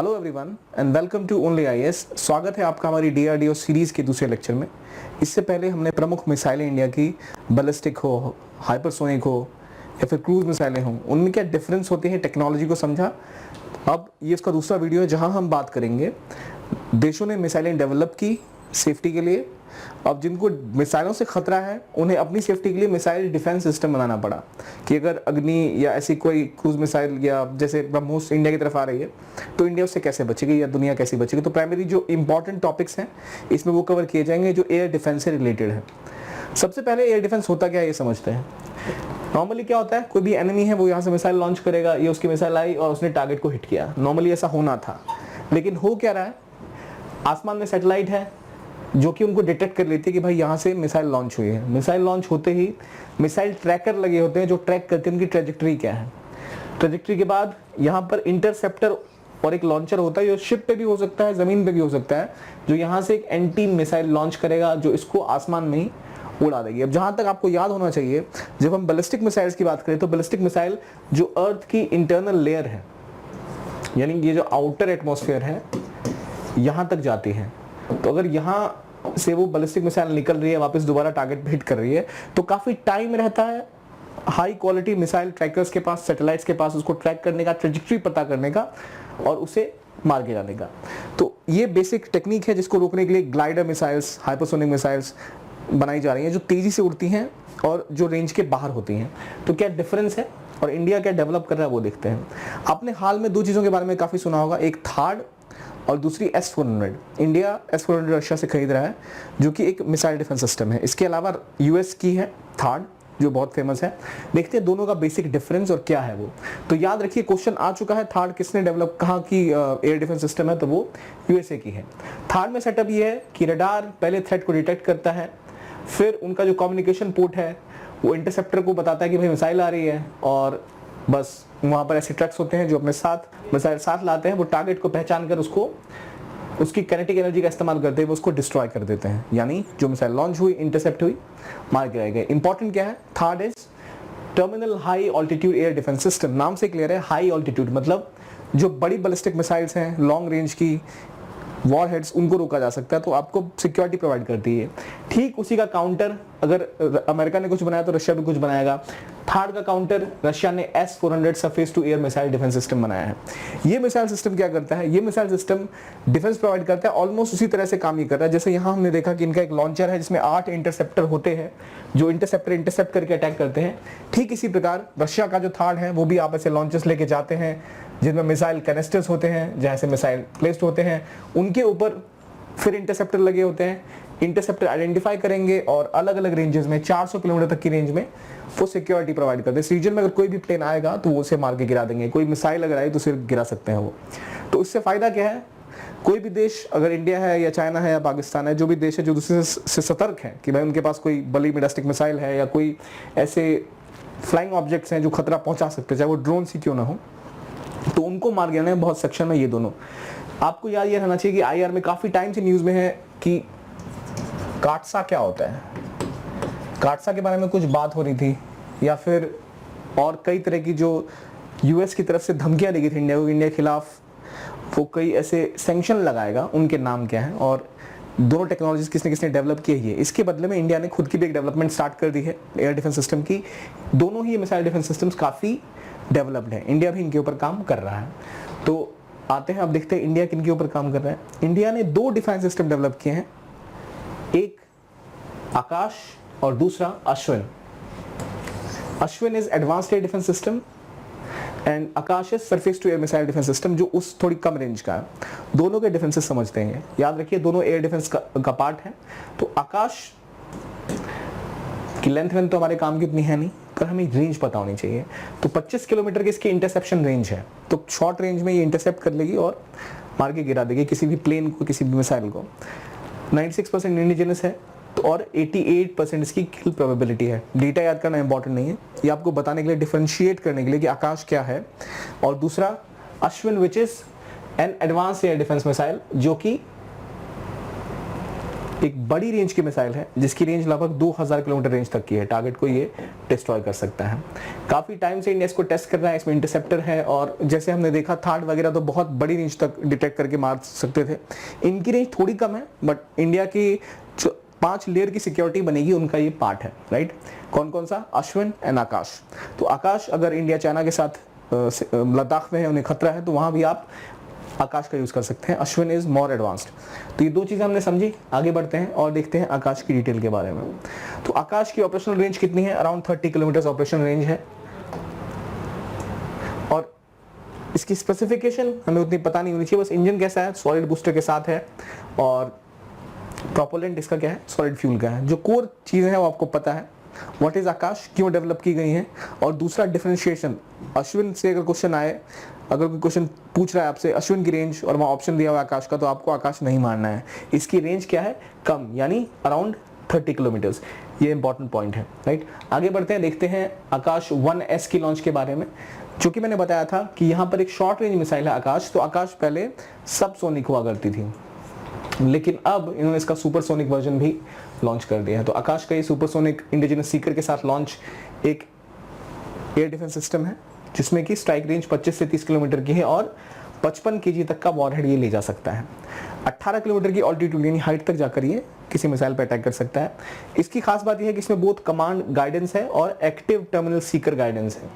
Hello everyone and welcome to only IAS. स्वागत है आपका हमारी डीआरडीओ सीरीज़ के दूसरे लेक्चर में। इससे पहले हमने प्रमुख मिसाइलें इंडिया की बैलिस्टिक हो, हाइपरसोनिक हो या फिर क्रूज मिसाइलें हों, उनमें क्या डिफरेंस होते हैं, टेक्नोलॉजी को समझा। अब ये इसका दूसरा वीडियो है जहां हम बात करेंगे देशों ने मिसाइलें डेवलप की सेफ्टी के लिए। अब जिनको मिसाइलों से खतरा है उन्हें अपनी सेफ्टी के लिए मिसाइल डिफेंस सिस्टम बनाना पड़ा कि अगर अग्नि या ऐसी कोई क्रूज मिसाइल या जैसे ब्रह्मोस इंडिया की तरफ आ रही है तो इंडिया उससे कैसे बचेगी या दुनिया कैसे बचेगी। तो प्राइमरी जो इंपॉर्टेंट टॉपिक्स हैं इसमें वो कवर किए जाएंगे जो एयर डिफेंस से रिलेटेड है। सबसे पहले एयर डिफेंस होता क्या है ये समझते हैं। नॉर्मली क्या होता है, कोई भी एनिमी है वो यहाँ से मिसाइल लॉन्च करेगा, ये उसकी मिसाइल आई और उसने टारगेट को हिट किया। नॉर्मली ऐसा होना था, लेकिन हो क्या रहा है, आसमान में सैटेलाइट है जो कि उनको डिटेक्ट कर लेती है कि भाई यहाँ से मिसाइल लॉन्च हुई है। मिसाइल लॉन्च होते ही मिसाइल ट्रैकर लगे होते हैं जो ट्रैक करते हैं उनकी ट्रेजेक्ट्री क्या है। ट्रेजेक्ट्री के बाद यहाँ पर इंटरसेप्टर और एक लॉन्चर होता है जो शिप पे भी हो सकता है, जमीन पे भी हो सकता है, जो यहाँ से एक एंटी मिसाइल लॉन्च करेगा जो इसको आसमान में ही उड़ा देगी। अब जहाँ तक आपको याद होना चाहिए, जब हम बैलिस्टिक मिसाइल्स की बात करें तो बैलिस्टिक मिसाइल जो अर्थ की इंटरनल लेयर है, यानी ये जो आउटर एटमॉस्फेयर है, यहाँ तक जाती है। तो अगर यहाँ से वो बैलिस्टिक मिसाइल निकल रही है, वापस दोबारा टारगेट पे हिट कर रही है, तो काफी टाइम रहता है हाई क्वालिटी मिसाइल ट्रैकर्स के पास, सैटेलाइट्स के पास, उसको ट्रैक करने का, ट्रेजेक्ट्री पता करने का और उसे मार के जाने का। तो ये बेसिक टेक्निक है जिसको रोकने के लिए ग्लाइडर मिसाइल्स, हाइपरसोनिक मिसाइल्स बनाई जा रही हैं जो तेजी से उड़ती हैं और जो रेंज के बाहर होती हैं। तो क्या डिफरेंस है और इंडिया क्या डेवलप कर रहा है वो देखते हैं। आपने हाल में दो चीज़ों के बारे में काफ़ी सुना होगा, एक थार्ड और दूसरी S-400। इंडिया S-400 रशिया से खरीद रहा है जो कि एक मिसाइल डिफेंस सिस्टम है। इसके अलावा यूएस की है थार्ड जो बहुत फेमस है। देखते हैं दोनों का बेसिक डिफरेंस और क्या है वो। तो याद रखिए क्वेश्चन आ चुका है, थार्ड किसने डेवलप, कहाँ की एयर डिफेंस सिस्टम है, तो वो यूएसए की है। थार्ड में सेटअप ये है कि रडार पहले थ्रेट को डिटेक्ट करता है, फिर उनका जो कम्युनिकेशन पोर्ट है वो इंटरसेप्टर को बताता है कि भाई मिसाइल आ रही है, और बस वहाँ पर ऐसे ट्रक्स होते हैं जो अपने साथ मिसाइल साथ लाते हैं। वो टारगेट को पहचान कर उसको उसकी काइनेटिक एनर्जी का इस्तेमाल करते हुए उसको डिस्ट्रॉय कर देते हैं, यानी जो मिसाइल लॉन्च हुई, इंटरसेप्ट हुई, मार गिराए गए। इंपॉर्टेंट क्या है, third is terminal high altitude air defence system. नाम से क्लियर है, हाई ऑल्टीट्यूड मतलब जो बड़ी बैलिस्टिक मिसाइल्स हैं, लॉन्ग रेंज की वॉर हेड्स, उनको रोका जा सकता है, तो आपको सिक्योरिटी प्रोवाइड करती है। ठीक उसी का काउंटर अगर अमेरिका ने कुछ बनाया तो रशिया भी कुछ बनाएगा। थर्ड का काउंटर रशिया ने S-400 surface to air missile defence system बनाया है। ये मिसाइल सिस्टम क्या करता है, ये मिसाइल सिस्टम डिफेंस प्रोवाइड करता है, ऑलमोस्ट उसी तरह से काम ही कर रहा है। जैसे यहाँ हमने देखा कि इनका एक लॉन्चर है जिसमें 8 इंटरसेप्टर होते हैं जो इंटरसेप्ट करके अटैक करते हैं। ठीक इसी प्रकार रशिया का जो थर्ड है वो भी आप ऐसे लॉन्चर्स लेके जाते हैं जिनमें मिसाइल कैनिस्टर्स होते हैं, जहाँ से मिसाइल प्लेस्ड होते हैं, उनके ऊपर फिर इंटरसेप्टर लगे होते हैं। इंटरसेप्टर आइडेंटिफाई करेंगे और अलग अलग रेंजेस में 400 किलोमीटर तक की रेंज में वो सिक्योरिटी प्रोवाइड करते हैं। इस रीजन में अगर कोई भी प्लेन आएगा तो वो उसे मार के गिरा देंगे, कोई मिसाइल अगर आए तो उसे गिरा सकते हैं वो। तो इससे फायदा क्या है, कोई भी देश, अगर इंडिया है या चाइना है या पाकिस्तान है, जो भी देश है जो दूसरे से सतर्क है कि भाई उनके पास कोई बड़ी बैलिस्टिक मिसाइल है या कोई ऐसे फ्लाइंग ऑब्जेक्ट्स हैं जो खतरा पहुंचा सकते हैं, चाहे वो ड्रोन ही क्यों ना हो, तो उनको मार गिराने में बहुत सक्षम है ये दोनों। आपको याद ये रहना चाहिए कि आईआर में काफी टाइम से न्यूज में है कि काटसा क्या होता है। काटसा के बारे में कुछ बात हो रही थी, या फिर और कई तरह की जो यूएस की तरफ से धमकियां दी गई थी इंडिया को, इंडिया के खिलाफ वो कई ऐसे सैंक्शन लगाएगा, उनके नाम क्या है और दोनों टेक्नोलॉजीज किसने किसने डेवलप की है। इसके बदले में इंडिया ने खुद की भी एक डेवलपमेंट स्टार्ट कर दी है एयर डिफेंस सिस्टम की। दोनों ही मिसाइल डिफेंस सिस्टम्स काफी डेवलप्ड है, इंडिया भी इनके ऊपर काम कर रहा है। तो आते हैं, अब देखते हैं इंडिया किनके ऊपर काम कर रहा है। इंडिया ने 2 डिफेंस सिस्टम डेवलप किए हैं, एक आकाश और दूसरा Ashwin. Ashwin is advanced air defence system and Akash is surface to air missile defence system जो उस थोड़ी कम रेंज का है। दोनों के डिफेंसेस समझते हैं, याद रखिए दोनों एयर डिफेंस का पार्ट है। तो आकाश की लेंथ तो हमारे काम की उतनी है नहीं, पर हमें रेंज पता होनी चाहिए। तो 25 किलोमीटर की इसकी इंटरसेप्शन रेंज है, तो शॉर्ट रेंज में ये इंटरसेप्ट कर लेगी और मार के गिरा देगी किसी भी प्लेन को, किसी भी मिसाइल को। 96% इंडिजिनस है तो और 88% इसकी किल प्रोबेबिलिटी है। डेटा याद करना इंपॉर्टेंट नहीं है, ये आपको बताने के लिए, डिफरेंशिएट करने के लिए कि आकाश क्या है। और दूसरा Ashwin which is an advance air defence missile जो कि एक बड़ी रेंज की मिसाइल है जिसकी रेंज लगभग 2000 किलोमीटर रेंज तक की है। टारगेट को ये डिस्ट्रॉय कर सकता है। काफ़ी टाइम से इंडिया इसको टेस्ट कर रहा है। इसमें इंटरसेप्टर है और जैसे हमने देखा थार्ड वगैरह तो बहुत बड़ी रेंज तक डिटेक्ट करके मार सकते थे। इनकी रेंज थोड़ी कम है, बट इंडिया की 5 लेयर की सिक्योरिटी बनेगी, उनका ये पार्ट है, राइट। कौन कौन सा? अश्विन एंड आकाश। तो आकाश अगर इंडिया चाइना के साथ लद्दाख में है, उन्हें खतरा है, तो वहां भी आप आकाश का यूज कर सकते हैं। Ashwin is more advanced. तो ये दो चीजें हमने समझी। आगे बढ़ते हैं और देखते हैं आकाश की डिटेल के बारे में। तो आकाश की ऑपरेशनल रेंज कितनी है? अराउंड 30 किलोमीटर ऑपरेशनल रेंज है। और इसकी स्पेसिफिकेशन हमें उतनी पता नहीं होनी चाहिए, बस इंजन कैसा है? सॉलिड बूस्टर के साथ है। और प्रोपेलेंट इसका क्या है? सॉलिड फ्यूल का है। जो कोर चीजें हैं वो आपको पता है। व्हाट इज आकाश, क्यों डेवलप की गई है। और दूसरा डिफरेंशिएशन, अश्विन से अगर क्वेश्चन आए, अगर कोई क्वेश्चन पूछ रहा है आपसे अश्विन की रेंज और वहाँ ऑप्शन दिया हुआ आकाश का, तो आपको आकाश नहीं मानना है। इसकी रेंज क्या है? कम, यानी अराउंड 30 किलोमीटर्स। ये इंपॉर्टेंट पॉइंट है, राइट। आगे बढ़ते हैं, देखते हैं आकाश 1S की लॉन्च के बारे में। जो कि मैंने बताया था कि यहाँ पर एक शॉर्ट रेंज मिसाइल है आकाश। तो आकाश पहले सब सोनिक हुआ करती थी, लेकिन अब इन्होंने इसका सुपरसोनिक वर्जन भी लॉन्च कर दिया है। तो आकाश का ये सुपरसोनिक इंडिजिनस सीकर के साथ लॉन्च एक एयर डिफेंस सिस्टम है जिसमें कि स्ट्राइक रेंज 25 से 30 किलोमीटर की है और 55 kg तक का वॉरहेड ये ले जा सकता है। 18 किलोमीटर की ऑल्टीट्यूड यानी हाइट तक जाकर ये किसी मिसाइल पर अटैक कर सकता है। इसकी खास बात यह है कि इसमें बहुत कमांड गाइडेंस है और एक्टिव टर्मिनल सीकर गाइडेंस है।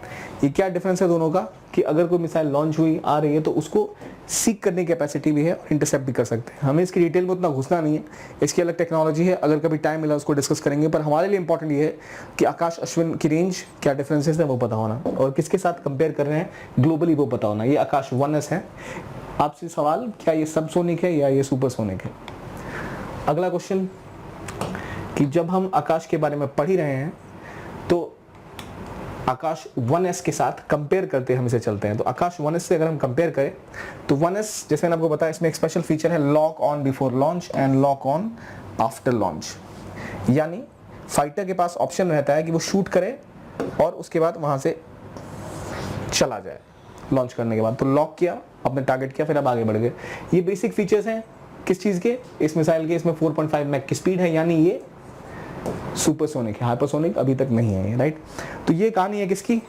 ये क्या डिफरेंस है दोनों का कि अगर कोई मिसाइल लॉन्च हुई आ रही है तो उसको सीक करने की कैपेसिटी भी है और इंटरसेप्ट भी कर सकते हैं। हमें इसकी डिटेल में उतना घुसना नहीं है, इसकी अलग टेक्नोलॉजी है, अगर कभी टाइम मिला उसको डिस्कस करेंगे। पर हमारे लिए इंपॉर्टेंट ये है कि आकाश अश्विन की रेंज क्या डिफरेंसेस है वो पता होना, और किसके साथ कंपेयर कर रहे हैं ग्लोबली वो पता होना। ये आकाश 1S है। आपसे सवाल, क्या ये सबसोनिक है या ये सुपरसोनिक है? अगला क्वेश्चन कि जब हम आकाश के बारे में पढ़ ही रहे हैं तो आकाश 1S के साथ कंपेयर करते हम इसे चलते हैं। तो आकाश 1S से अगर हम कंपेयर करें तो 1S, जैसे मैंने आपको बताया, इसमें एक स्पेशल फीचर है lock on before launch and lock on after launch. यानी फाइटर के पास ऑप्शन रहता है कि वो शूट करे और उसके बाद वहां से चला जाए लॉन्च करने के बाद। तो लॉक किया, अपने टारगेट किया, फिर अब आगे बढ़ गए। ये बेसिक फीचर्स हैं किस चीज के? इस मिसाइल के। इसमें 4.5 मैक की स्पीड है, यानी ये सुपरसोनिक है, हाइपरसोनिक अभी तक नहीं है, राइट। तो ये कहानी है किसकी?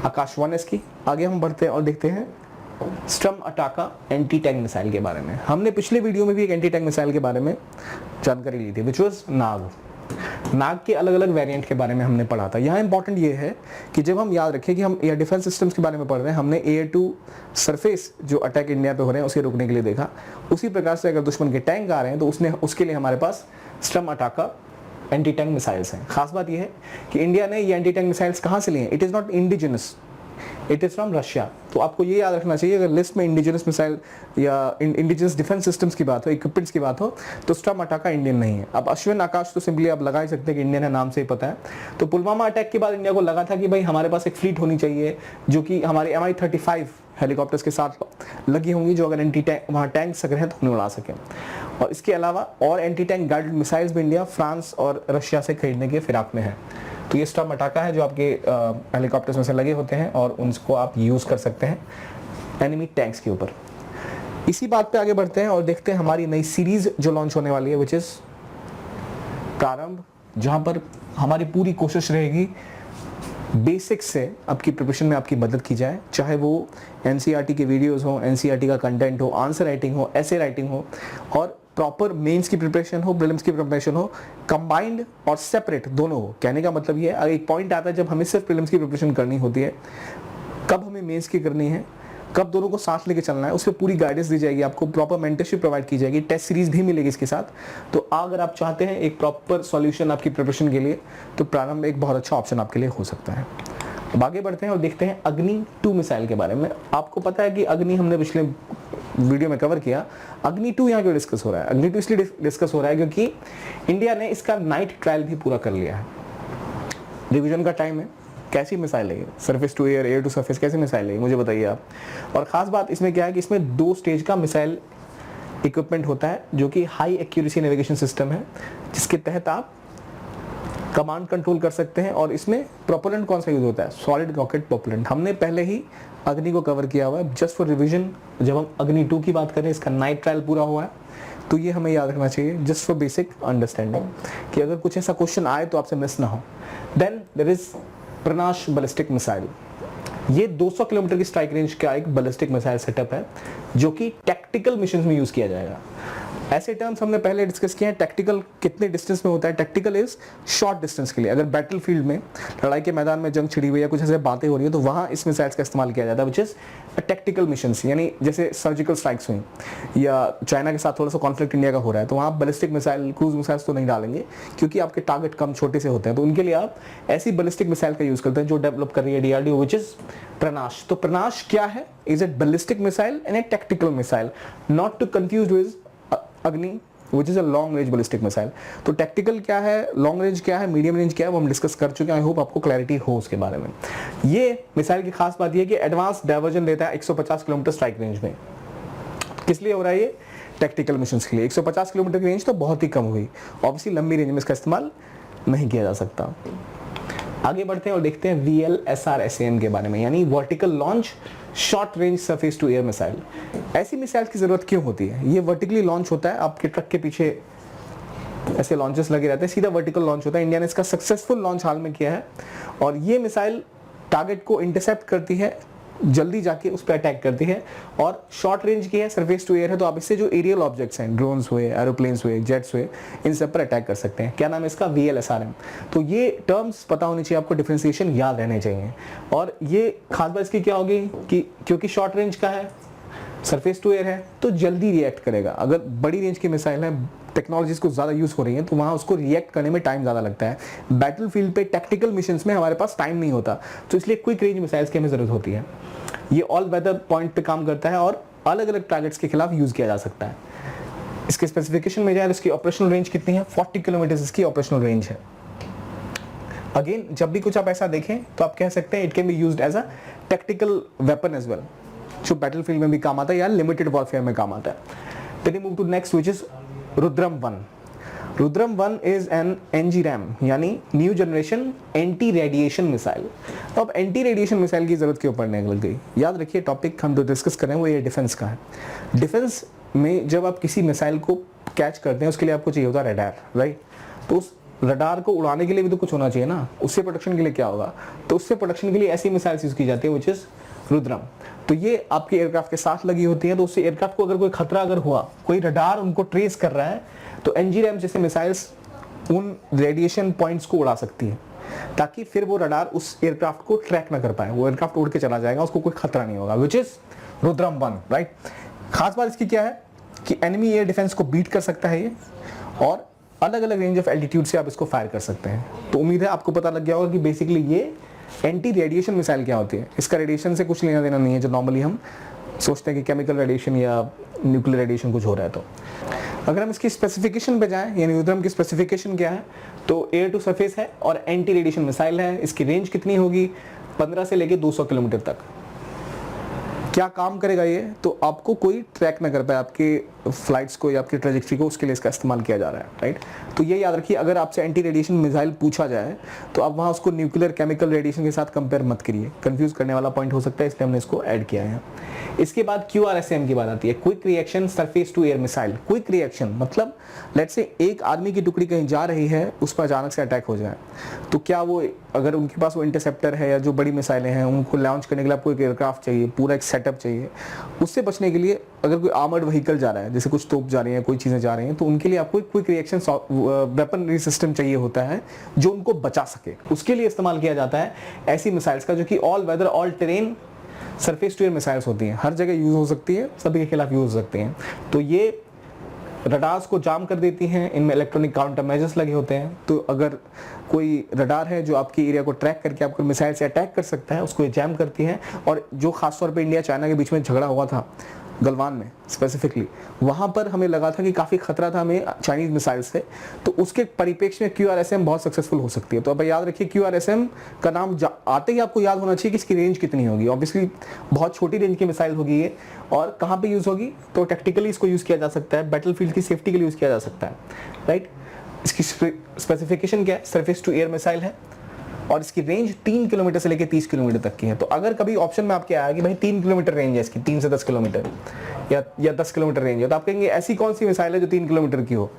आकाश 1S की। आगे हम बढ़ते हैं और देखते हैं स्टर्म अटाका एंटी टैंक मिसाइल के बारे में। हमने पिछले वीडियो में भी एक एंटी टैंक मिसाइल के बारे में जानकारी ली थी, विच वाज नाग। नाग के अलग अलग वेरिएंट के बारे में हमने पढ़ा था। यहाँ इंपॉर्टेंट ये है कि जब हम याद रखें कि हम एयर डिफेंस सिस्टम्स के बारे में पढ़ रहे हैं, हमने एयर टू सरफेस जो अटैक इंडिया पे हो रहे हैं उसे रोकने के लिए देखा। उसी प्रकार से अगर दुश्मन के टैंक आ रहे हैं तो उसके लिए हमारे पास स्टर्म अटाका एंटी टैंक मिसाइल्स हैं। खास बात यह है कि इंडिया ने ये एंटी टैंक मिसाइल्स कहाँ से लिए हैं? It is not indigenous, it is from Russia. तो आपको ये याद रखना चाहिए, अगर लिस्ट में इंडिजिनस मिसाइल या इंडिजिनस डिफेंस सिस्टम्स की बात हो, इक्विपमेंट्स की बात हो, तो स्टर्म अटाका इंडियन नहीं है। अब अश्विन आकाश तो सिंपली आप लगा ही सकते हैं कि इंडियन है, नाम से ही पता है। तो पुलवामा अटैक के बाद इंडिया को लगा था कि भाई हमारे पास एक फ्लीट होनी चाहिए जो कि हमारे Mi-35 हेलीकॉप्टर्स के साथ लगी होंगी, जो अगर एंटी टैंक वहाँ टैंक्स अगर हैं तो उन्हें उड़ा सकें। और इसके अलावा और एंटी टैंक गाइडेड मिसाइल्स भी इंडिया फ्रांस और रशिया से खरीदने के फिराक में है। तो ये स्टर्म अटाका है जो आपके हेलीकॉप्टर्स में से लगे होते हैं और उनको आप यूज़ कर सकते हैं एनिमी टैंक्स के ऊपर। इसी बात पे आगे बढ़ते हैं और देखते हैं हमारी नई सीरीज जो लॉन्च होने वाली है, विच इज़ प्रारंभ, जहाँ पर हमारी पूरी कोशिश रहेगी बेसिक्स से आपकी प्रिपरेशन में आपकी मदद की जाए। चाहे वो NCERT के वीडियोस हो, NCERT का कंटेंट हो, आंसर राइटिंग हो, ऐसे राइटिंग हो, और प्रॉपर मेंस की प्रिपरेशन हो, प्रीलिम्स की प्रिपरेशन हो, कंबाइंड और सेपरेट दोनों हो। कहने का मतलब ये है, एक पॉइंट आता है जब हमें सिर्फ प्रीलिम्स की प्रिपरेशन करनी होती है, कब हमें मेंस की करनी है, कब दोनों को साथ लेके चलना है, उस पर पूरी गाइडेंस दी जाएगी आपको, प्रॉपर मेंटरशिप प्रोवाइड की जाएगी, टेस्ट सीरीज भी मिलेगी इसके साथ। तो अगर आप चाहते हैं एक प्रॉपर सॉल्यूशन आपकी प्रिपरेशन के लिए, तो प्रारंभ एक बहुत अच्छा ऑप्शन आपके लिए हो सकता है। अब आगे बढ़ते हैं और देखते हैं अग्नि 2 मिसाइल के बारे में। आपको पता है कि अग्नि हमने पिछले वीडियो में कवर किया। अग्नि 2 यहाँ क्यों डिस्कस हो रहा है? अग्नि 2 इसलिए डिस्कस हो रहा है क्योंकि इंडिया ने इसका नाइट ट्रायल भी पूरा कर लिया है। रिवीजन का टाइम है। कैसी मिसाइल है? Surface to air, air to surface, कैसी मिसाइल है मुझे बताइए आप। और ख़ास बात इसमें क्या है कि इसमें 2 स्टेज का मिसाइल इक्विपमेंट होता है जो कि हाई एक्यूरेसी नेविगेशन सिस्टम है, जिसके तहत आप कमांड कंट्रोल कर सकते हैं। और इसमें प्रोपेलेंट कौन सा यूज होता है, सॉलिड रॉकेट प्रोपेलेंट। हमने पहले ही अग्नि को कवर किया हुआ है। जस्ट फॉर रिवीजन, जब हम अग्नि 2 की बात करें, इसका नाइट ट्रायल पूरा हुआ है, तो ये हमें याद रखना चाहिए जस्ट फॉर बेसिक अंडरस्टैंडिंग, कि अगर कुछ ऐसा क्वेश्चन आए तो आपसे मिस ना हो। Then there is Pranash ballistic missile. ये 200 किलोमीटर की स्ट्राइक रेंज का एक बैलिस्टिक मिसाइल सेटअप है जो कि टैक्टिकल मिशन में यूज किया जाएगा। ऐसे टर्म्स हमने पहले डिस्कस किए हैं। टैक्टिकल कितने डिस्टेंस में होता है, टैक्टिकल इज शॉर्ट डिस्टेंस के लिए। अगर बैटलफील्ड में, लड़ाई के मैदान में जंग छिड़ी हुई या कुछ ऐसे बातें हो रही है तो वहाँ इस मिसाइल्स का इस्तेमाल किया जाता है, विच इज टैक्टिकल मिशन। यानी जैसे सर्जिकल स्ट्राइक्स हुई या चाइना के साथ थोड़ा सा कॉन्फ्लिक्ट इंडिया का हो रहा है, तो वहाँ आप बैलिस्टिक मिसाइल, क्रूज मिसाइल्स तो नहीं डालेंगे क्योंकि आपके टारगेट कम छोटे से होते हैं, तो उनके लिए आप ऐसी बैलिस्टिक मिसाइल का यूज करते हैं जो डेवलप कर रही है डीआरडीओ, विच इज प्रनाश। तो प्रनाश क्या है, is it ballistic missile and a tactical missile, not to confuse with Agni which is a long range ballistic missile। तो टैक्टिकल क्या है, लॉन्ग रेंज क्या है, मीडियम रेंज क्या है, वो हम डिस्कस कर चुके हैं। आई होप आपको क्लैरिटी हो उसके बारे में। ये मिसाइल की खास बात ये है कि एडवांस डायवर्जन देता है 150 किलोमीटर स्ट्राइक रेंज में। किस लिए हो रहा है ये, टैक्टिकल मिशन के लिए। 150 किलोमीटर की रेंज तो बहुत ही कम हुई, ऑब्वियसली लंबी रेंज में इसका इस्तेमाल नहीं किया जा सकता। आगे बढ़ते हैं और देखते हैं VLSRSAM के बारे में, यानी vertical launch short range surface to air missile. ऐसी मिसाइल की जरूरत क्यों होती है, ये वर्टिकली लॉन्च होता है, आपके ट्रक के पीछे ऐसे लॉन्चेस लगे रहते हैं, सीधा वर्टिकल लॉन्च होता है। इंडिया ने इसका सक्सेसफुल लॉन्च हाल में किया है और ये मिसाइल टारगेट को इंटरसेप्ट करती है, जल्दी जाके उस पर अटैक करती है और शॉर्ट रेंज की है, सरफेस टू एयर है, तो आप इससे जो एरियल ऑब्जेक्ट्स हैं, ड्रोन्स हुए, एरोप्लेन्स हुए, जेट्स हुए, इन सब पर अटैक कर सकते हैं। क्या नाम है इसका, VLSRM। तो ये टर्म्स पता होनी चाहिए आपको, डिफरेंशिएशन याद रहने चाहिए। और ये खास बात इसकी क्या होगी कि क्योंकि शॉर्ट रेंज का है, सरफेस टू एयर है, तो जल्दी रिएक्ट करेगा। अगर बड़ी रेंज की मिसाइल है, टेक्नोलॉजीज को ज़्यादा यूज़ हो रही हैं, तो वहाँ उसको रिएक्ट करने में टाइम ज़्यादा लगता है। बैटलफील्ड पे टैक्टिकल मिशंस में हमारे पास टाइम नहीं होता, तो इसलिए क्विक रेंज मिसाइल्स की हमें ज़रूरत होती है। ये ऑल वेदर पॉइंट पे काम करता है और अलग अलग टारगेट्स के खिलाफ यूज़ किया जा सकता है। इसके स्पेसिफिकेशन में जाए तो इसकी ऑपरेशनल रेंज कितनी है, 40 किलोमीटर इसकी ऑपरेशनल रेंज है। अगेन, जब भी कुछ आप ऐसा देखें तो आप कह सकते हैं it can be used as a tactical weapon as well, जो बैटलफील्ड में भी काम आता है या लिमिटेड वॉरफेयर में काम आता है। Then move to next which is Rudram 1। Rudram 1 is an NGRAM, यानी new generation anti radiation missile. तो अब एंटी रेडिएशन मिसाइल की जरूरत क्यों पड़ने लग गई, याद रखिए टॉपिक हम जो डिस्कस कर रहे हैं वो ये डिफेंस का है। डिफेंस में जब आप किसी मिसाइल को कैच करते हैं उसके लिए आपको चाहिए होता है रडार, राइट। तो उस रडार को उड़ाने के लिए भी तो कुछ होना चाहिए ना, उससे प्रोटेक्शन के लिए क्या होगा, तो उससे प्रोटेक्शन के लिए ऐसी मिसाइल्स यूज की जाती है विच इज रुद्रम। तो ये आपके एयरक्राफ्ट के साथ लगी होती है, तो उससे एयरक्राफ्ट को अगर कोई खतरा अगर हुआ, कोई रडार उनको ट्रेस कर रहा है, तो NGRAM जैसे मिसाइल्स उन रेडिएशन पॉइंट्स को उड़ा सकती है, ताकि फिर वो रडार उस एयरक्राफ्ट को ट्रैक ना कर पाए, वो एयरक्राफ्ट उड़ के चला जाएगा, उसको कोई खतरा नहीं होगा, विच इज रुद्रम 1, राइट। खास बात इसकी क्या है कि एनिमी एयर डिफेंस को बीट कर सकता है ये, और अलग अलग रेंज ऑफ एल्टीट्यूड से आप इसको फायर कर सकते हैं। तो उम्मीद है आपको पता लग गया होगा कि बेसिकली ये एंटी रेडिएशन मिसाइल क्या होती है। इसका रेडिएशन से कुछ लेना देना नहीं है, जो नॉर्मली हम सोचते हैं कि केमिकल रेडिएशन या न्यूक्लियर रेडिएशन कुछ हो रहा है। तो अगर हम इसकी स्पेसिफिकेशन पे जाएं, यानी रुद्रम की स्पेसिफिकेशन क्या है, तो एयर टू सरफेस है और एंटी रेडिएशन मिसाइल है। इसकी रेंज कितनी होगी, 15 से लेके 200 किलोमीटर तक। क्या काम करेगा ये, तो आपको कोई ट्रैक ना कर पाए आपके फ्लाइट्स को या आपकी ट्रेजेक्ट्री को, उसके लिए इसका इस्तेमाल किया जा रहा है, राइट। तो ये याद रखिए, अगर आपसे एंटी रेडिएशन मिसाइल पूछा जाए तो आप वहाँ उसको न्यूक्लियर केमिकल रेडिएशन के साथ कंपेयर मत करिए, कंफ्यूज करने वाला पॉइंट हो सकता है, इसलिए हमने इसको ऐड किया है। इसके बाद QRSAM की बात आती है, quick reaction surface to air missile. Quick reaction मतलब लेट्स से एक आदमी की टुकड़ी कहीं जा रही है, उस पर अचानक से अटैक हो जाए, तो क्या वो, अगर उनके पास वो इंटरसेप्टर है या जो बड़ी मिसाइलें हैं, उनको लॉन्च करने के लिए आपको एक एयरक्राफ्ट चाहिए, पूरा एक सेटअप चाहिए। उससे बचने के लिए अगर कोई आर्मर्ड व्हीकल जा रहा है, जैसे कुछ तोप जा रही हैं, कोई चीज़ें जा रही हैं, तो उनके लिए आपको एक क्विक रिएक्शन वेपनरी सिस्टम चाहिए होता है जो उनको बचा सके। उसके लिए इस्तेमाल किया जाता है ऐसी मिसाइल्स का, जो कि all weather all terrain surface to air missiles होती हैं, हर जगह यूज हो सकती है, सभी के खिलाफ यूज हो सकती हैं। तो ये रडार्स को जाम कर देती हैं, इनमें इलेक्ट्रॉनिक काउंटर मेजर्स लगे होते हैं। तो अगर कोई रडार है जो आपकी एरिया को ट्रैक करके आपको मिसाइल से अटैक कर सकता है, उसको ये जैम करती हैं। और जो खासतौर पे इंडिया चाइना के बीच में झगड़ा हुआ था गलवान में स्पेसिफिकली, वहाँ पर हमें लगा था कि काफ़ी खतरा था हमें चाइनीज मिसाइल से, तो उसके परिप्रेक्ष्य में QRSAM बहुत सक्सेसफुल हो सकती है। तो अब याद रखिए, QRSAM का नाम आते ही आपको याद होना चाहिए कि इसकी रेंज कितनी होगी। ऑब्वियसली बहुत छोटी रेंज की मिसाइल होगी ये, और कहाँ पे यूज़ होगी, तो टैक्टिकली इसको यूज़ किया जा सकता है, बैटलफील्ड की सेफ्टी के लिए यूज़ किया जा सकता है, राइट। इसकी स्पेसिफिकेशन क्या है, सरफेस टू एयर मिसाइल है और इसकी रेंज 3 किलोमीटर से लेकर 30 किलोमीटर तक की है। तो अगर कभी ऑप्शन में आपके आया कि भाई 3 किलोमीटर रेंज है इसकी, 3 से 10 किलोमीटर या 10 किलोमीटर रेंज है, तो आप कहेंगे ऐसी कौन सी मिसाइल है जो 3 किलोमीटर की हो।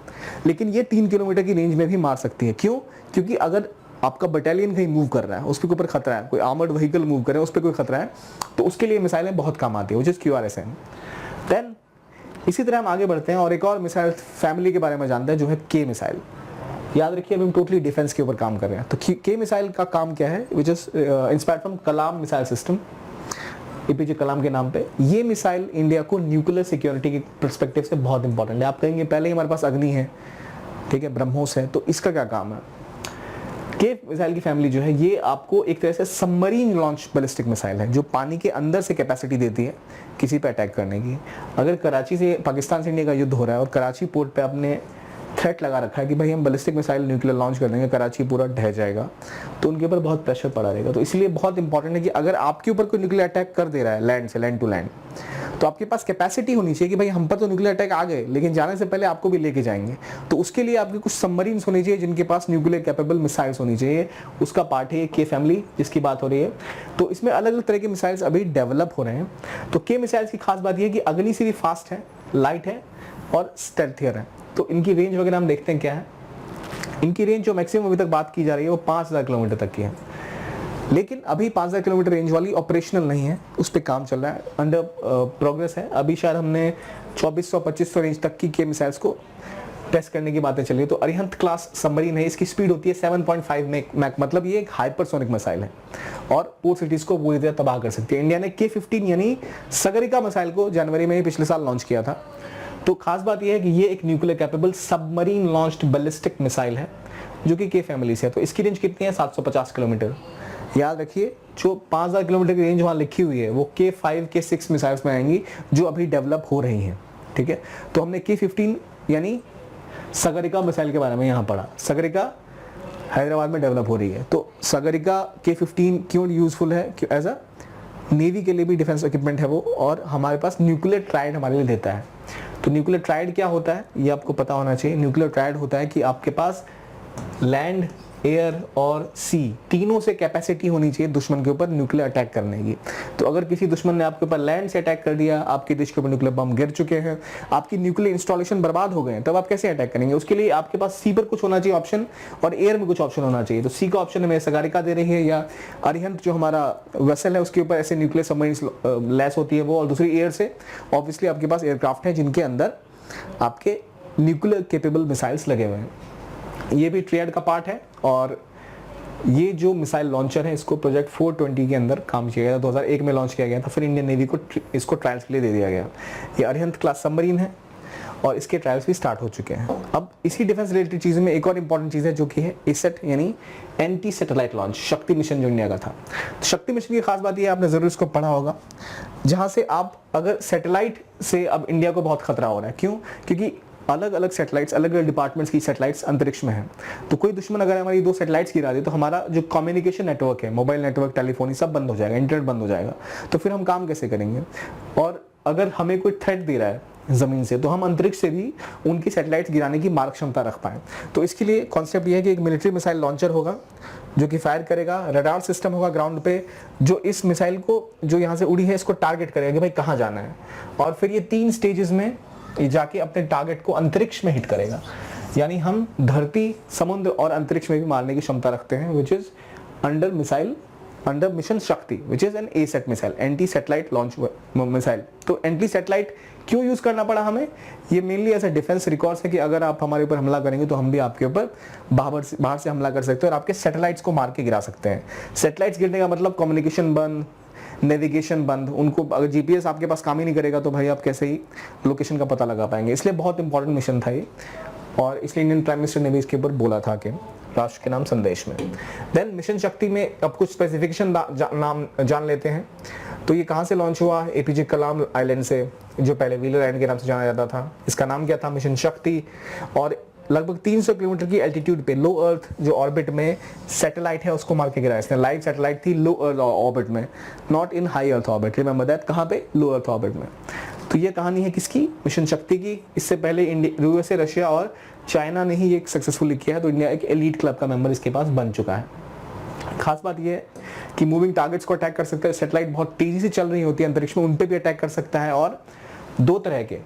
लेकिन ये 3 किलोमीटर की रेंज में भी मार सकती है। क्यों? क्योंकि अगर आपका बटालियन कहीं मूव कर रहा है, उसके ऊपर खतरा है, कोई आर्मर्ड व्हीकल मूव कर रहा है, उस पर कोई खतरा है, तो उसके लिए मिसाइलें बहुत काम आती है, जिस QRSAM। देन इसी तरह हम आगे बढ़ते हैं और एक और मिसाइल फैमिली के बारे में जानते हैं जो है के मिसाइल। याद रखिए अभी हम टोटली डिफेंस के ऊपर काम कर रहे हैं। तो के मिसाइल का काम क्या है, which is inspired from Kalam missile system, APJ कलाम के नाम पे। ये मिसाइल इंडिया को न्यूक्लियर सिक्योरिटी के पर्सपेक्टिव से बहुत इंपॉर्टेंट है। आप कहेंगे पहले ही हमारे पास अग्नि है, ठीक है, ब्रह्मोस है, तो इसका क्या काम है। के मिसाइल की फैमिली जो है ये आपको एक तरह से सबमरीन लॉन्च बैलिस्टिक मिसाइल है जो पानी के अंदर से कैपेसिटी देती है किसी पे अटैक करने की। अगर कराची से, पाकिस्तान से इंडिया का युद्ध हो रहा है और कराची पोर्ट पे आपने थ्रेट लगा रखा है कि भाई हम बैलिस्टिक मिसाइल न्यूक्लियर लॉन्च कर देंगे, कराची पूरा ढह जाएगा, तो उनके ऊपर बहुत प्रेशर पड़ा रहेगा। तो इसलिए बहुत इंपॉर्टेंट है कि अगर आपके ऊपर कोई न्यूक्लियर अटैक कर दे रहा है लैंड से, लैंड टू लैंड, तो आपके पास कैपेसिटी होनी चाहिए कि भाई हम पर तो न्यूक्लियर अटैक आ गए लेकिन जाने से पहले आपको भी लेके जाएंगे। तो उसके लिए आपके कुछ सबमरीन्स होने चाहिए जिनके पास न्यूक्लियर कैपेबल मिसाइल्स होनी चाहिए। उसका पार्ट है के फैमिली जिसकी बात हो रही है। तो इसमें अलग अलग तरह के मिसाइल्स अभी डेवलप हो रहे हैं। तो के मिसाइल्स की खास बात यह है कि अग्नि से भी फास्ट है, लाइट है और स्टेल्थियर है। तो इनकी रेंज वगैरह हम देखते हैं क्या है। इनकी रेंज जो मैक्सिमम अभी तक बात की जा रही है वो 5000 किलोमीटर तक की है, लेकिन अभी 5000 किलोमीटर रेंज वाली ऑपरेशनल नहीं है, उस पर काम चल रहा है, अंडर प्रोग्रेस है। अभी शायद हमने 2400-2500 रेंज तक की के मिसाइल्स को टेस्ट करने की बातें चली है। तो अरिहंत क्लास सबमरीन है, इसकी स्पीड होती है 7.5 मैक, मतलब ये एक हाइपरसोनिक मिसाइल है और पोर्ट सिटीज को पूरी तरह तबाह कर सकती है। इंडिया ने K-15 यानी सागरिका मिसाइल को जनवरी में ही पिछले साल लॉन्च किया था। तो खास बात यह है कि ये एक nuclear capable submarine launched ballistic missile है जो कि के फैमिली से है। तो इसकी रेंज कितनी है, 750 किलोमीटर। याद रखिए जो 5000 किलोमीटर की रेंज वहां लिखी हुई है वो K5 K6 मिसाइल्स में आएंगी जो अभी डेवलप हो रही हैं, ठीक है। तो हमने K-15 यानी सागरिका मिसाइल के बारे में यहाँ पढ़ा। सागरिका हैदराबाद में डेवलप हो रही है। तो सागरिका K-15 क्यों यूजफुल है, एज अ नेवी के लिए भी डिफेंस इक्विपमेंट है वो, और हमारे पास न्यूक्लियर ट्रायड हमारे लिए देता है। तो न्यूक्लियर ट्रायड क्या होता है ये आपको पता होना चाहिए। न्यूक्लियर ट्रायड होता है कि आपके पास लैंड, एयर और सी तीनों से कैपेसिटी होनी चाहिए दुश्मन के ऊपर न्यूक्लियर अटैक करने की। तो अगर किसी दुश्मन ने आपके ऊपर लैंड से अटैक कर दिया, आपके देश के ऊपर न्यूक्लियर बम गिर चुके हैं, आपकी न्यूक्लियर इंस्टॉलेशन बर्बाद हो गए हैं, तब आप कैसे अटैक करेंगे। उसके लिए आपके पास सी पर कुछ होना चाहिए ऑप्शन और एयर में कुछ ऑप्शन होना चाहिए। तो सी का ऑप्शन हमें सागरिका दे रही है, या अरिहंत जो हमारा वेसल है उसके ऊपर ऐसे न्यूक्लियर सबमरीन लैस होती है वो, और दूसरी एयर से ऑब्वियसली आपके पास एयरक्राफ्ट है जिनके अंदर आपके न्यूक्लियर कैपेबल मिसाइल्स लगे हुए हैं। ये भी ट्रायड का पार्ट है और ये जो मिसाइल लॉन्चर है इसको प्रोजेक्ट 420 के अंदर काम किया गया था, 2001 में लॉन्च किया गया था, फिर इंडियन नेवी को इसको ट्रायल्स के लिए दे दिया गया। ये अरिहंत क्लास सबमरीन है और इसके ट्रायल्स भी स्टार्ट हो चुके हैं। अब इसी डिफेंस रिलेटेड चीज़ में एक और इंपॉर्टेंट चीज़ है जो कि है एसेट यानी एंटी सैटेलाइट लॉन्च, शक्ति मिशन जो इंडिया का था। शक्ति मिशन की खास बात ये आपने जरूर इसको पढ़ा होगा, जहाँ से आप अगर सैटेलाइट से अब इंडिया को बहुत खतरा हो रहा है। क्यों? क्योंकि अलग अलग सैटेलाइट्स, अलग अलग डिपार्टमेंट्स की सैटेलाइट्स अंतरिक्ष में हैं। तो कोई दुश्मन अगर हमारी 2 सैटेलाइट्स गिरा दे तो हमारा जो कम्युनिकेशन नेटवर्क है, मोबाइल नेटवर्क, टेलीफोनी सब बंद हो जाएगा, इंटरनेट बंद हो जाएगा। तो फिर हम काम कैसे करेंगे। और अगर हमें कोई थ्रेट दे रहा है जमीन से तो हम अंतरिक्ष से भी उनकी सैटेलाइट्स गिराने की मारक क्षमता रख पाएं। तो इसके लिए कॉन्सेप्ट ये है कि एक मिलिट्री मिसाइल लॉन्चर होगा जो कि फायर करेगा, रडार सिस्टम होगा ग्राउंड पे जो इस मिसाइल को जो यहाँ से उड़ी है इसको टारगेट करेगा कि भाई कहाँ जाना है, और फिर ये 3 स्टेजेस में ये जाके अपने टारगेट को अंतरिक्ष में हिट करेगा। यानी हम धरती, समुद्र और अंतरिक्ष में भी मारने की क्षमता रखते हैं, विच इज अंडर मिशन शक्ति, which is an asset missile, anti satellite launch missile. तो एंटी सैटेलाइट क्यों यूज करना पड़ा हमें, ये मेनली ऐसा डिफेंस रिकॉर्ड्स है कि अगर आप हमारे ऊपर हमला करेंगे तो हम भी आपके ऊपर बाहर से हमला कर सकते हैं और आपके सैटेलाइट्स को मार के गिरा सकते हैं। सैटेलाइट्स गिरने का मतलब कम्युनिकेशन बंद, नेविगेशन बंद, उनको अगर जीपीएस आपके पास काम ही नहीं करेगा तो भाई आप कैसे ही लोकेशन का पता लगा पाएंगे। इसलिए बहुत इंपॉर्टेंट मिशन था ये, और इसलिए इंडियन प्राइम मिनिस्टर ने भी इसके ऊपर बोला था कि राष्ट्र के नाम संदेश में। देन मिशन शक्ति में अब कुछ स्पेसिफिकेशन नाम जान लेते हैं। तो ये कहाँ से लॉन्च हुआ, एपीजे कलाम आइलैंड से, जो पहले व्हीलर आइलैंड के नाम से जाना जाता था। इसका नाम क्या था, मिशन शक्ति। और लगभग 300 किलोमीटर की एल्टीट्यूड पे लो अर्थ जो ऑर्बिट में सैटेलाइट है उसको मार के गिराया इसने। लाइव सैटेलाइट थी लो अर्थ ऑर्बिट में, not in high earth orbit, remember that. कहाँ पे, लो अर्थ ऑर्बिट में। तो ये कहानी है किसकी, मिशन शक्ति की। इससे पहले यूएसए, रशिया और चाइना ने ही एक सक्सेसफुली किया है, तो इंडिया एक एलीट क्लब का मेंबर इसके पास बन चुका है। खास बात यह है कि मूविंग टारगेट्स को अटैक कर सकता है, सैटेलाइट बहुत तेजी से चल रही होती है अंतरिक्ष में, उन पे भी अटैक कर सकता है, और दो तरह के,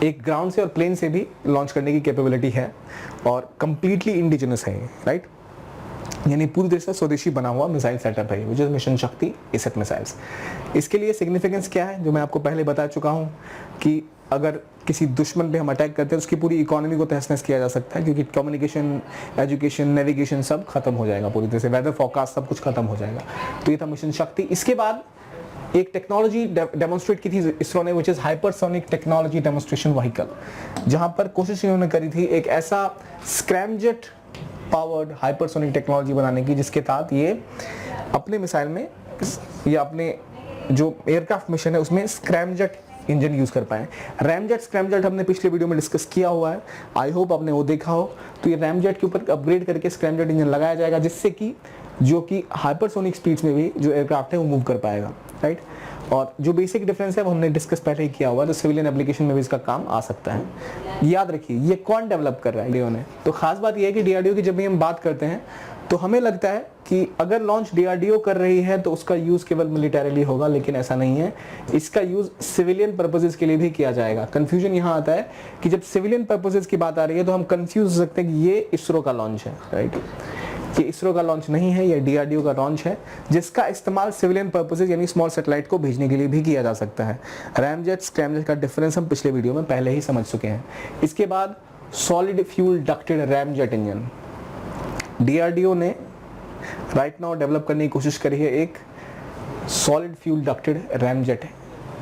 एक ग्राउंड से और प्लेन से भी लॉन्च करने की कैपेबिलिटी है, और कंप्लीटली इंडिजिनस है, राइट, यानी पूरी तरह से स्वदेशी बना हुआ मिसाइल सेटअप है, विच इज मिशन शक्ति एसेट मिसाइल्स। इसके लिए सिग्निफिकेंस क्या है, जो मैं आपको पहले बता चुका हूँ कि अगर किसी दुश्मन पे हम अटैक करते हैं, उसकी पूरी इकोनॉमी को तहस नहस किया जा सकता है, क्योंकि कम्युनिकेशन, एजुकेशन, नेविगेशन सब खत्म हो जाएगा पूरी तरह से, वेदर फोरकास्ट सब कुछ खत्म हो जाएगा। तो ये था मिशन शक्ति। इसके बाद एक टेक्नोलॉजी डेमोन्स्ट्रेट की थी इसरो ने, which is hypersonic technology demonstration vehicle, जहां पर कोशिश इन्होंने करी थी एक ऐसा स्क्रैमजेट पावर्ड हाइपरसोनिक टेक्नोलॉजी बनाने की, जिसके तहत ये अपने मिसाइल में या अपने जो एयरक्राफ्ट मिशन है उसमें स्क्रैमजेट इंजन यूज कर पाए। रैमजेट, स्क्रैमजेट हमने पिछले वीडियो में डिस्कस किया हुआ है, आई होप आपने वो देखा हो। तो ये रैमजेट के ऊपर अपग्रेड करके स्क्रैमजेट इंजन लगाया जाएगा, जिससे कि जो कि हाइपरसोनिक स्पीड्स में भी जो एयरक्राफ्ट है वो मूव कर पाएगा, राइट। और जो बेसिक डिफरेंस है वो हमने डिस्कस पहले ही किया हुआ है, तो सिविलियन एप्लीकेशन में भी इसका काम आ सकता है। याद रखिए ये कौन डेवलप कर रहा है, डीआरडीओ ने। तो खास बात यह है कि डीआरडीओ की जब भी हम बात करते हैं तो हमें लगता है कि अगर लॉन्च डीआरडीओ कर रही है तो उसका यूज केवल मिलिटरीली होगा, लेकिन ऐसा नहीं है। इसका यूज सिविलियन पर्पसेस के लिए भी किया जाएगा। कंफ्यूजन यहाँ आता है कि जब सिविलियन पर्पसेस की बात आ रही है तो हम कंफ्यूज हो सकते हैं कि ये इसरो का लॉन्च है, राइट। ये इसरो का लॉन्च नहीं है, ये डीआरडीओ का लॉन्च है, जिसका इस्तेमाल सिविलियन पर्पसेस यानी स्मॉल सैटेलाइट को भेजने के लिए भी किया जा सकता है। रैमजेट, स्क्रैमजेट का डिफरेंस हम पिछले वीडियो में पहले ही समझ चुके हैं। इसके बाद solid fuel ducted ramjet engine, DRDO ने राइट नाउ डेवलप करने की कोशिश करी है एक सॉलिड फ्यूल डक्टेड रैमजेट है।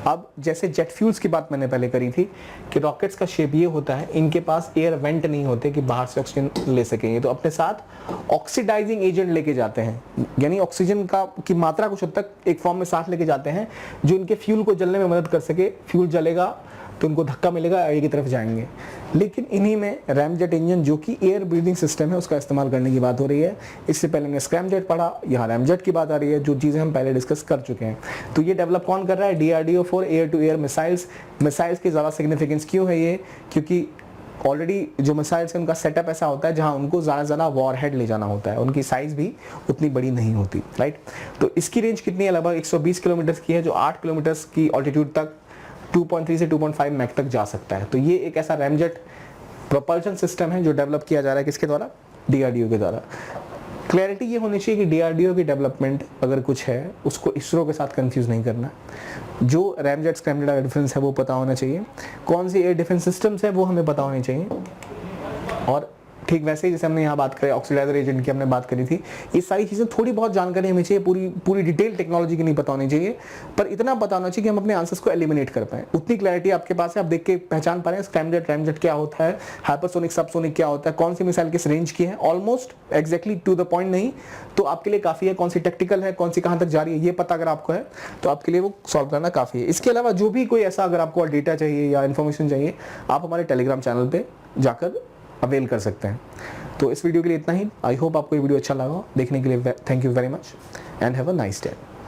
अब जैसे जेट फ्यूल्स की बात मैंने पहले करी थी कि रॉकेट्स का शेप ये होता है, इनके पास एयर वेंट नहीं होते कि बाहर से ऑक्सीजन ले सकेंगे, तो अपने साथ ऑक्सीडाइजिंग एजेंट लेके जाते हैं, यानी ऑक्सीजन की मात्रा कुछ हद तक एक फॉर्म में साथ लेके जाते हैं जो इनके फ्यूल को जलने में मदद कर सके। फ्यूल जलेगा तो उनको धक्का मिलेगा, आगे की तरफ जाएंगे। लेकिन इन्हीं में रैमजेट इंजन जो कि एयर ब्रीदिंग सिस्टम है उसका इस्तेमाल करने की बात हो रही है। इससे पहले हमने स्क्रैमजेट पढ़ा, यहाँ रैमजेट की बात आ रही है, जो चीज़ें हम पहले डिस्कस कर चुके हैं। तो ये डेवलप कौन कर रहा है, DRDO for air to air missiles. Missiles की ज़्यादा सिग्निफिकेंस क्यों है ये, क्योंकि ऑलरेडी जो मिसाइल्स है उनका सेटअप ऐसा होता है जहां उनको ज़्यादा वॉर हेड ले जाना होता है, उनकी साइज़ भी उतनी बड़ी नहीं होती, राइट। तो इसकी रेंज कितनी है, लगभग 120 किलोमीटर की है, जो 8 किलोमीटर की ऑल्टीट्यूड तक 2.3 से 2.5 मैक तक जा सकता है। तो ये एक ऐसा रैमजेट प्रोपल्शन सिस्टम है जो डेवलप किया जा रहा है किसके द्वारा, डीआरडीओ के द्वारा। क्लैरिटी ये होनी चाहिए कि डीआरडीओ की डेवलपमेंट अगर कुछ है उसको इसरो के साथ कंफ्यूज नहीं करना। जो रैमजेट स्क्रैमजेट का डिफरेंस है वो पता होना चाहिए, कौन सी एयर डिफेंस सिस्टम्स है वो हमें पता होनी चाहिए। और ठीक वैसे ही जैसे हमने यहाँ बात करी ऑक्सीडाइजर एजेंट की हमने बात करी थी, ये सारी चीज़ें थोड़ी बहुत जानकारी हमें चाहिए, पूरी डिटेल टेक्नोलॉजी की नहीं पता होनी चाहिए, पर इतना पता होना चाहिए कि हम अपने आंसर्स को एलिमिनेट कर पाएं। उतनी क्लैरिटी आपके पास है, आप देख के पहचान पा रहे हैं स्क्रैमजेट रैमजेट क्या होता है, हाइपरसोनिक सबसोनिक क्या होता है, कौन सी मिसाइल किस रेंज की है, almost exactly to the point नहीं तो आपके लिए काफ़ी है। कौन सी टेक्टिकल है, कौन सी कहाँ तक जा रही है, ये पता अगर आपको है तो आपके लिए वो सॉल्व करना काफ़ी है। इसके अलावा जो भी कोई ऐसा अगर आपको डेटा चाहिए या इन्फॉर्मेशन चाहिए, आप हमारे टेलीग्राम चैनल पर जाकर अवेल कर सकते हैं। तो इस वीडियो के लिए इतना ही। आई होप आपको ये वीडियो अच्छा लगा। देखने के लिए thank you very much and have a nice day.